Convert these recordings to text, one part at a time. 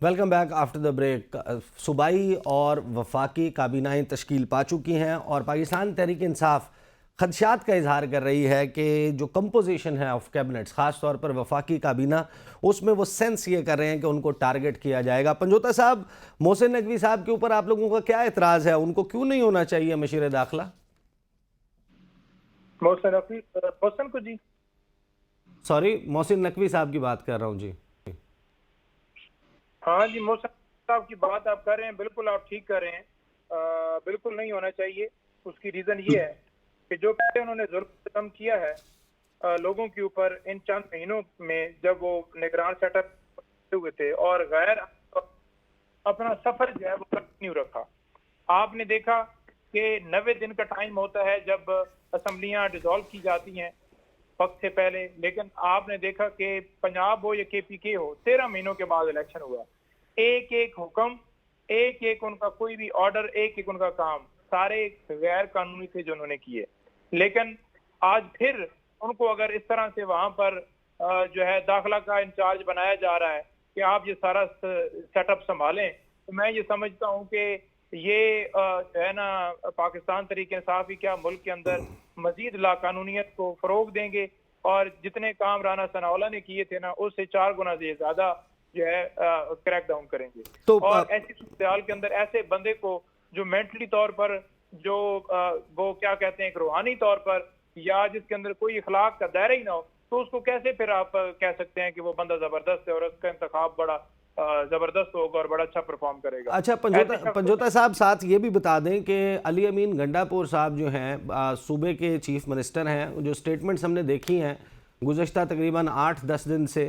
Welcome back after the break. सूबाई और वफाकी काबीनाएं तश्कील पा चुकी हैं और पाकिस्तान तहरीक इंसाफ खदशात का इजहार कर रही है कि जो कंपोजिशन है ऑफ कैबिनेट्स, ख़ास तौर पर वफाकी काबीना, उसमें वो सेंस ये कर रहे हैं कि उनको टारगेट किया जाएगा। पंजोता साहब, मोहसिन नकवी साहब के ऊपर आप लोगों का क्या एतराज़ है? उनको क्यों नहीं होना चाहिए मशीर दाखिला? मोहसिन को जी, सॉरी, मोहसिन नकवी साहब की बात कर रहा हूँ जी। हाँ जी, मोहसिन साहब की बात आप कर रहे हैं, बिल्कुल आप ठीक कर रहे हैं। बिल्कुल नहीं होना चाहिए। उसकी रीजन ये है कि जो पहले उन्होंने जुल्म किया है लोगों के ऊपर इन चंद महीनों में, जब वो निगरान सेटअप हुए थे और गैर अपना सफर जो है वो कंटिन्यू रखा। आपने देखा कि 90 दिन का टाइम होता है जब असम्बलियां डिसॉल्व की जाती हैं वक्त से पहले, लेकिन आपने देखा कि पंजाब हो या KPK हो, 13 महीनों के बाद इलेक्शन हुआ। एक एक हुक्म, एक एक उनका कोई भी ऑर्डर, एक एक उनका काम, सारे गैर कानूनी थे जो उन्होंने किए। लेकिन आज फिर उनको अगर इस तरह से वहां पर जो है दाखिला का इंचार्ज बनाया जा रहा है कि आप ये सारा सेटअप संभालें, तो मैं ये समझता हूँ कि ये जो है ना, पाकिस्तान तरीके इंसाफ ही क्या मुल्क के अंदर मजीद लाकानूनियत को फरोग देंगे और जितने काम राना सनाउल्लाह ने किए थे ना, उससे 4 गुना से ज्यादा जो है क्रैक डाउन करेंगे। तो और ऐसी सूरत के अंदर ऐसे बंदे को जो मेंटली तौर पर, जो वो क्या कहते हैं, एक रूहानी तौर पर, या जिसके अंदर कोई इखलाक का दायरा ही ना हो, तो उसको कैसे फिर आप कह सकते हैं कि वो बंदा जबरदस्त है और उसका इंतखाब बड़ा जबरदस्त होगा और बड़ा अच्छा परफॉर्म करेगा। अच्छा, पंजोता साहब, साथ ये भी बता दें कि अली अमीन गंडापुर साहब जो हैं सूबे के चीफ मिनिस्टर हैं, जो स्टेटमेंट्स हमने देखी हैं गुज़श्ता तकरीबन 8-10 दिन से,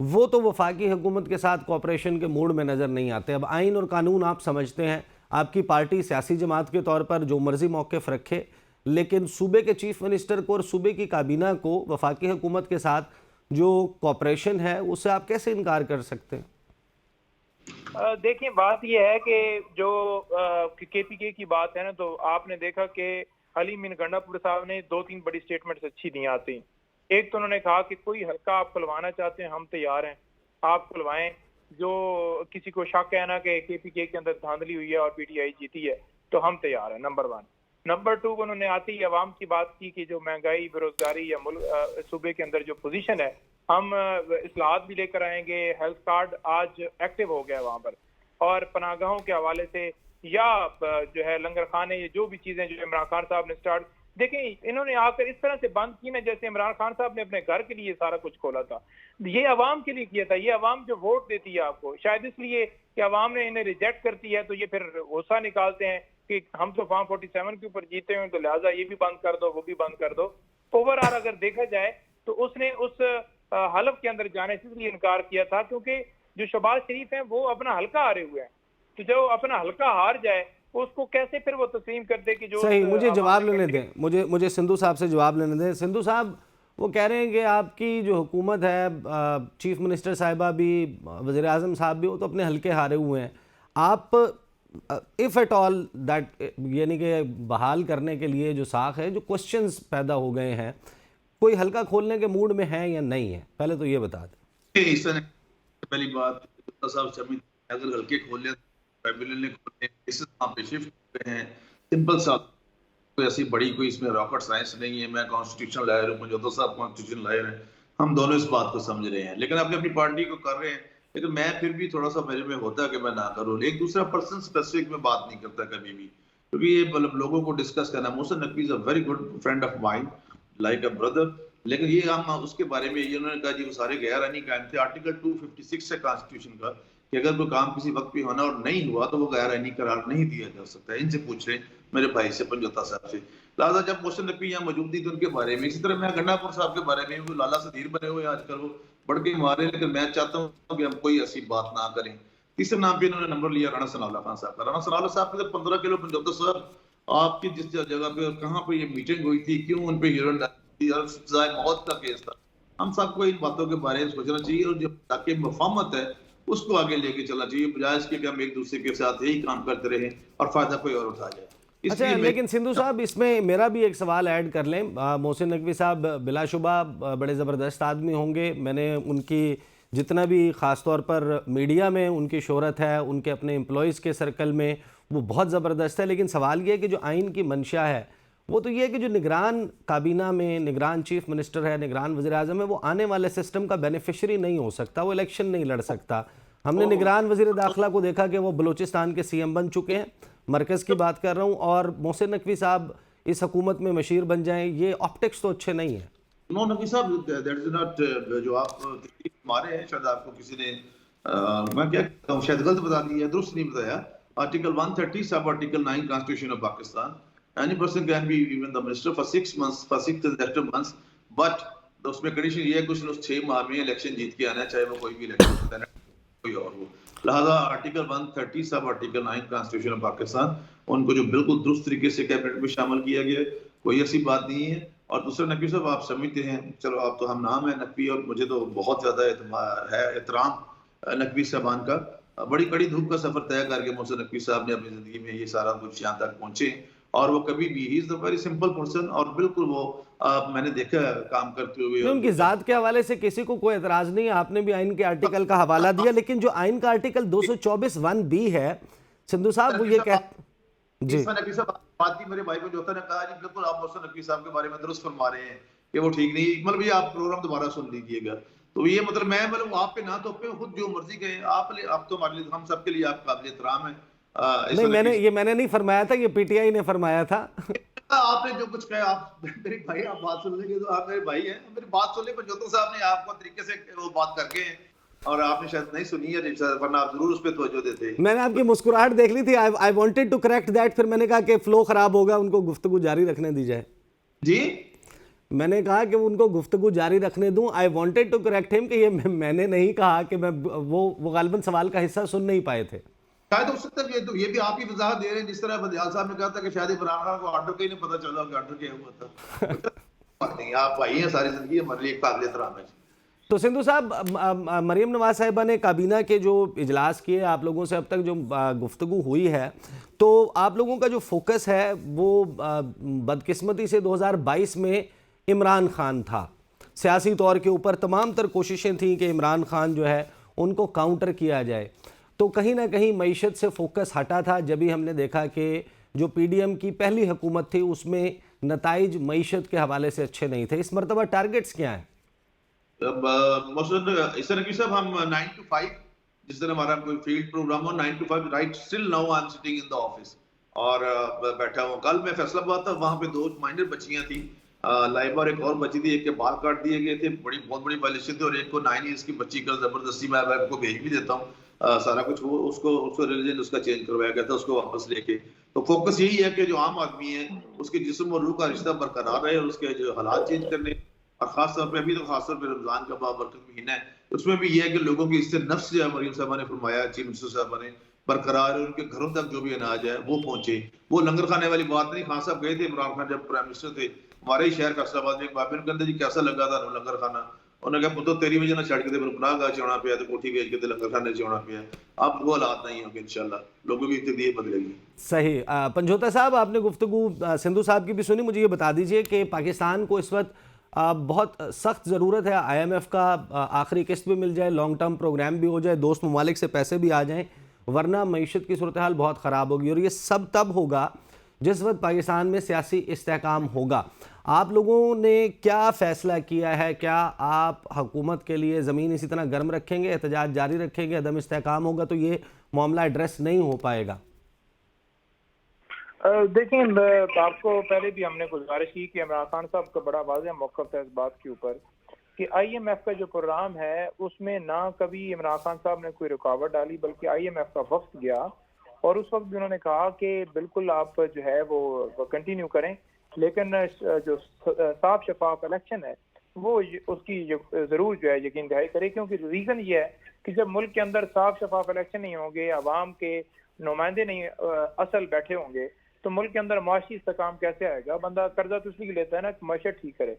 वो तो वफाकी हुकूमत के साथ कोऑपरेशन के मूड में नज़र नहीं आते। अब आइन और कानून आप समझते हैं, आपकी पार्टी सियासी जमात के तौर पर जो मर्जी मौक़िफ़ रखे, लेकिन सूबे के चीफ मिनिस्टर को और सूबे की काबीना को वफाकी हुकूमत के साथ जो कोऑपरेशन है उससे आप कैसे इनकार कर सकते हैं? देखिए, बात यह है कि जो KPK की बात है ना, तो आपने देखा कि अली अमीन गंडापुर साहब ने 2-3 बड़ी स्टेटमेंट्स अच्छी दी आती। एक तो उन्होंने कहा कि कोई हल्का आप खुलवाना चाहते हैं, हम तैयार हैं, आप खुलवाएं। जो किसी को शक है ना कि KPK के अंदर धांधली हुई है और PTI जीती है, तो हम तैयार हैं, नंबर 1। नंबर 2, उन्होंने आती ही अवाम की बात की कि जो महंगाई, बेरोजगारी या सूबे के अंदर जो पोजीशन है, हम इस्लाहात भी लेकर आएंगे। हेल्थ कार्ड आज एक्टिव हो गया है वहां पर, और पनागाहों के हवाले से या जो है लंगर खाने, ये जो भी चीजें जो इमरान खान साहब ने स्टार्ट, देखें इन्होंने आकर इस तरह से बंद की ना, जैसे इमरान खान साहब ने अपने घर के लिए सारा कुछ खोला था। ये अवाम के लिए किया था। ये अवाम जो वोट देती है आपको, शायद इसलिए कि अवाम ने इन्हें रिजेक्ट करती है, तो ये फिर गुस्सा निकालते हैं कि हम तो फॉर्म 47 के ऊपर जीते हुए, तो लिहाजा ये भी बंद कर दो, वो भी बंद कर दो। ओवरऑल अगर देखा जाए तो उसने उस हलफ के अंदर जाने से इसलिए इनकार किया था क्योंकि जो शहबाज शरीफ हैं वो अपना हल्का हारे हुए हैं। तो जो अपना हल्का हार जाए, उसको कैसे फिर वो तस्लीम कर दे कि जो सही। मुझे जवाब लेने दें, मुझे सिंधु साहब से जवाब लेने दें। सिंधु साहब, वो कह रहे हैं कि आपकी जो हुकूमत है, चीफ मिनिस्टर साहिबा भी, वज़ीर आज़म साहब भी, वो तो अपने हल्के हारे हुए हैं। आप इफ़ एट ऑल दैट, यानी कि बहाल करने के लिए जो साख है, जो क्वेश्चंस पैदा हो गए हैं, कोई हल्का खोलने के मूड में है या नहीं है? पहले तो ये बता दें। पहली बात, अगर हल्के खोल पे शिफ्ट हुए हैं, सिंपल सा, कोई ऐसी बड़ी कोई इसमें रॉकेट साइंस नहीं है। मैं कॉन्स्टिट्यूशन लायर हूँ, पंजोता साहब कॉन्स्टिट्यूशन लायर हैं, हम दोनों इस बात को समझ रहे हैं, लेकिन अपनी अपनी पार्टी को कर रहे हैं। लेकिन मैं फिर भी थोड़ा सा मेरे में होता है कि मैं ना करूँ। एक दूसरा पर्सन स्पेसिफिक में बात नहीं करता कभी भी, क्योंकि ये मतलब लोगों को डिस्कस करना। Mohsin Naqvi is a very good friend of mind, like a brother, लेकिन ये हम उसके बारे में ये उन्होंने कहा जी वो सारे गैर आईनी कायम थे। आर्टिकल 256 है कॉन्स्टिट्यूशन का कि अगर कोई काम किसी वक्त पे होना और नहीं हुआ तो वो गैर आईनी करार नहीं दिया जा सकता है। इनसे पूछ रहे मेरे भाई से, पंजोता साहब से। लिहाजा जब मोहसिन नकवी यहाँ मौजूद थी तो उनके बारे में, इसी तरह मैं गंडापुर साहब के बारे में, वो लाला सदीर बने हुए आजकल, वो बढ़ के मारे, लेकिन मैं चाहता हूँ कि हम कोई ऐसी बात ना करें। तीसरे नाम पे इन्होंने नंबर लिया राना सनाउल्लाह खान साहब का। राना सनाउल्लाह साहब के 15 किलो, पंजोता साहब आपकी जिस जगह पे कहाँ पे ये मीटिंग हुई थी, क्यों उन पे मौत का केस था, हम सबको इन बातों के बारे में सोचना चाहिए और जो ताकि मफाहमत है उसको आगे लेके चलना चाहिए, बजाय इसके कि हम एक दूसरे के साथ यही काम करते रहें और फायदा कोई और उठा जाए। अच्छा, लेकिन सिंधु साहब, इसमें मेरा भी एक सवाल ऐड कर लें। मोहसिन नकवी साहब बिलाशुबा बड़े ज़बरदस्त आदमी होंगे, मैंने उनकी जितना भी ख़ास तौर पर मीडिया में उनकी शोहरत है, उनके अपने एम्प्लॉयज़ के सर्कल में, वो बहुत ज़बरदस्त है। लेकिन सवाल ये है कि जो आइन की मंशा है वो तो ये है कि जो निगरान काबीना में निगरान चीफ मिनिस्टर है, निगरान वज़ीर आज़म है, वो आने वाले सिस्टम का बेनिफिशरी नहीं हो सकता, वो इलेक्शन नहीं लड़ सकता। हमने निगरान वज़ीर दाखिला को देखा कि वो बलूचिस्तान के सीएम बन चुके हैं, मरकज़ की बात कर रहा हूँ, और मोहसिन नकवी साहब इस हुकूमत में मशीर बन जाएं, ये ऑप्टिक्स तो अच्छे नहीं है। नो नकी साहब, दैट इज नॉट जो आप तकलीफ मारे हैं, शायद आपको किसी ने मैं क्या कहता हूँ, शायद गलत बता दिया, दुरुस्त नहीं बताया। Article 130 sub article 9 constitution of Pakistan, any person can be even the minister for 6 months, for 6 consecutive months, but उसमें कंडीशन ये है कुछ 6 माह में इलेक्शन जीत के आना है, चाहे वो कोई भी इलेक्शन होता है कोई और हो। लिहाजा article 130 sub article 9 constitution of Pakistan, उनको जो बिल्कुल दुरुस्त तरीके से कैबिनेट में शामिल किया गया, कोई ऐसी बात नहीं है। और दूसरा नकवी साहब, आप समझते हैं, चलो आप तो हम नाम है नकवी, और मुझे तो बहुत ज्यादा एहतराम नकवी साहबान का। बड़ी कड़ी धूप का सफर तय करके मोहसिन नकवी साहब ने अपनी जिंदगी में ये सारा कुछ यहाँ तक पहुंचे, और वो कभी भी he is a very simple person, और बिल्कुल वो मैंने देखा काम करते हुए। उनकी जात के हवाले से किसी को कोई एतराज नहीं है, आपने भी आइन के आर्टिकल का हवाला दिया, लेकिन जो आइन का आर्टिकल 224(1)(b है, सिंधु साहब, वो ये कह जी नकवी साहब बात की, मेरे भाई को जोता ने कहा जी बिल्कुल आप मोहसिन नकवी साहब के बारे में दुरुस्त फरमा रहे हैं कि वो ठीक नहीं, मतलब ये आप प्रोग्राम दोबारा सुन लीजिएगा। तो ये मतलब मैं आप पे ना तो पे खुद जो मर्जी कहे, आप तो हमारे लिए, हम सबके लिए आप काबिल एहतराम है। नहीं, मैंने नहीं फरमाया था, ये पीटीआई ने फरमाया था। आपने जो कुछ कहा, आप मेरे भाई, आप बात सुन लेंगे तो आप मेरे भाई हैं, मेरी बात सुन ले। पंजोता साहब ने आपको तरीके से वो बात करके, और आपने शायद नहीं सुनी है, वरना आप जरूर उस पर तवज्जो देते। मैंने आपकी मुस्कुराहट देख ली थी, I wanted to correct that, फिर मैंने कहा कि फ्लो खराब होगा, उनको गुफ्तगू जारी रखने दी जाए। जी, मैंने कहा कि उनको गुफ्तगू जारी रखने दूं। I wanted to correct him कि ये मैंने नहीं कहा कि मैं, वो गालिबन सवाल का हिस्सा सुन नहीं पाए थे। शायद हो सकता है तो ये भी आप ही वजाहत दे रहे हैं, जिस तरह बदियाल साहब ने कहा था कि शायद इमरान खान को ऑर्डर का ही नहीं पता चला कि ऑर्डर क्या हुआ था। आप भाई हैं, सारी जिंदगी हमारे लिए काबिल एहतराम है। तो सिंधु साहब, मरीम नवाज साहिबा ने काबीना के जो इजलास किए, आप लोगों से अब तक जो गुफ्तगू हुई है, तो आप लोगों का जो फोकस है वो बदकिस्मती से 2022 में इमरान खान था। सियासी तौर के ऊपर तमाम तर कोशिशें थी कि इमरान खान जो है उनको काउंटर किया जाए, तो कहीं ना कहीं मईशत से फोकस हटा था। जब भी हमने देखा कि जो पीडीएम की पहली हुकूमत थी उसमें नताइज मईशत के हवाले से अच्छे नहीं थे। इस मरतबा टारगेट्स क्या हैं? नकवी साहब, हम 9 to 5, जिस दिन हमारा कोई फील्ड प्रोग्राम हो, 9 to 5 right, still now I am sitting in the office और बैठा हूँ। कल मैं फैसलाबाद था, वहां पे 2 माइनर बच्चियां थी, लाइबा और एक और बच्ची थी, एक के बाल काट दिए गए थे, बहुत बड़ी वायलेशन थी, और एक को 9 years की बच्ची का जबरदस्ती, मैं आपको भेज भी देता हूँ सारा कुछ, वो उसको रिलीजन उसका चेंज करवाया गया था, उसको वापस लेके। तो फोकस यही है कि जो आम आदमी है उसके जिस्म और रूह का रिश्ता बरकरार रहे, और उसके जो हालात चेंज करने, और खासतौर पर अभी तो खासतौर पर रमजान का बाबरकत महीना है, उसमें भी यह है कि लोगों की इससे नफ्स जो है, मरीम साहबा ने फरमाया, चीफ मिनिस्टर साहबा ने, बरकरार है, उनके घरों तक जो भी अनाज है वो पहुंचे। वो लंगर खाने वाली बात नहीं। खान साहब गए थे, इमरान खान जब प्राइम मिनिस्टर थे, हमारे ही शहर फैसलाबाद में, एक बाबे ने कहते जी कैसा लगा था लंगर खाना, उन्होंने कहा पुत्र तेरी वजह ना छड़ के गुनाह गा चौना पे, तो कोठी बेच के लंगर खाने चौना पे। अब वो हालात नहीं होंगे इंशाल्लाह, लोगों की तकदीर बदलेगी। सही। पंजोता साहब, आपने गुफ्तगू सिंधु साहब की भी सुनी, मुझे ये बता दीजिए कि पाकिस्तान को इस वक्त बहुत सख्त ज़रूरत है IMF का आखिरी किस्त भी मिल जाए, लॉन्ग टर्म प्रोग्राम भी हो जाए, दोस्त ममालिक से पैसे भी आ जाएं, वरना मईशत की सूरत हाल बहुत ख़राब होगी। और ये सब तब होगा जिस वक्त पाकिस्तान में सियासी इस्तेहकाम होगा। आप लोगों ने क्या फ़ैसला किया है? क्या आप हुकूमत के लिए ज़मीन इसी तरह गर्म रखेंगे, एहतजाज जारी रखेंगे? अदम इस्तेहकाम होगा तो ये मामला एड्रेस नहीं हो पाएगा। देखें, आपको पहले भी हमने गुजारिश की कि इमरान खान साहब का बड़ा वाज़ेह मौक़िफ़ था इस बात के ऊपर कि IMF का जो प्रोग्राम है उसमें ना कभी इमरान खान साहब ने कोई रुकावट डाली, बल्कि IMF का वफ्द गया और उस वक्त भी उन्होंने कहा कि बिल्कुल आप जो है वो कंटिन्यू करें, लेकिन जो साफ शफाफ इलेक्शन है वो उसकी ज़रूर जो है यकीन दहाई करे, क्योंकि रीज़न ये है कि जब मुल्क के अंदर साफ शफाफ इलेक्शन नहीं होंगे, आवाम के नुमाइंदे नहीं असल बैठे होंगे, तो मुल्क के अंदर माशी इस्तेहकाम कैसे आएगा? बंदा कर्जा तो इसलिए लेता है ना कि मईशत ठीक करे।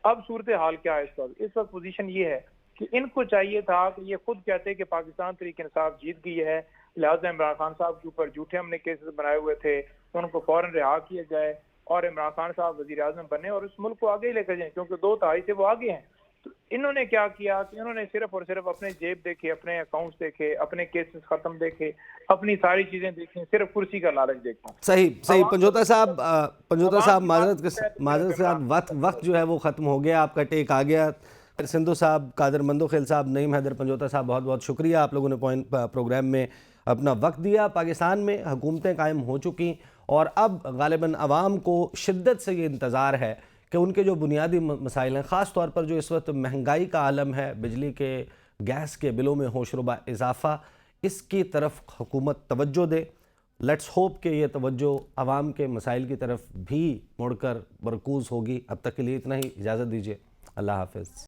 अब सूरत हाल क्या है इस वक्त पोजीशन ये है कि इनको चाहिए था कि ये खुद कहते कि पाकिस्तान तहरीक इंसाफ जीत गई है, लिहाजा इमरान खान साहब के ऊपर झूठे हमने केसेस बनाए हुए थे, उनको फौरन रिहा किया जाए और इमरान खान साहब वजीर आजम बने और इस मुल्क को आगे लेकर जाएं, क्योंकि 2 तिहाई से वो आगे हैं। तो इन्होंने क्या किया कि इन्होंने सिर्फ और सिर्फ अपने जेब देखे, अपने अकाउंट्स देखे, अपने केसेस खत्म देखे, अपनी सारी चीजें देखी, सिर्फ कुर्सी का लालच देखा। सही सही आवाम पंजोता साहब, पंजोता साहब आवाम की माजरत के साथ वक्त जो है वो ख़त्म हो गया, आपका टेक आ गया। सिंधु साहब, कादर मंदोखेल साहब, नईम हैदर, पंजोता साहब, बहुत बहुत शुक्रिया, आप लोगों ने पॉइंट प्रोग्राम में अपना वक्त दिया। पाकिस्तान में हुकूमतें कायम हो चुकी और अब गालिबन अवाम को शिद्दत से ये इंतज़ार है कि उनके जो बुनियादी मसाइल हैं, ख़ास तौर पर जो इस वक्त महंगाई का आलम है, बिजली के गैस के बिलों में होशरुबा इजाफ़ा, इसकी तरफ हुकूमत तवज्जो दे। लेट्स होप कि ये तवज्जो आवाम के मसाइल की तरफ भी मुड़कर मरकूज़ होगी। अब तक के लिए इतना ही, इजाज़त दीजिए, अल्लाह हाफ़िज़।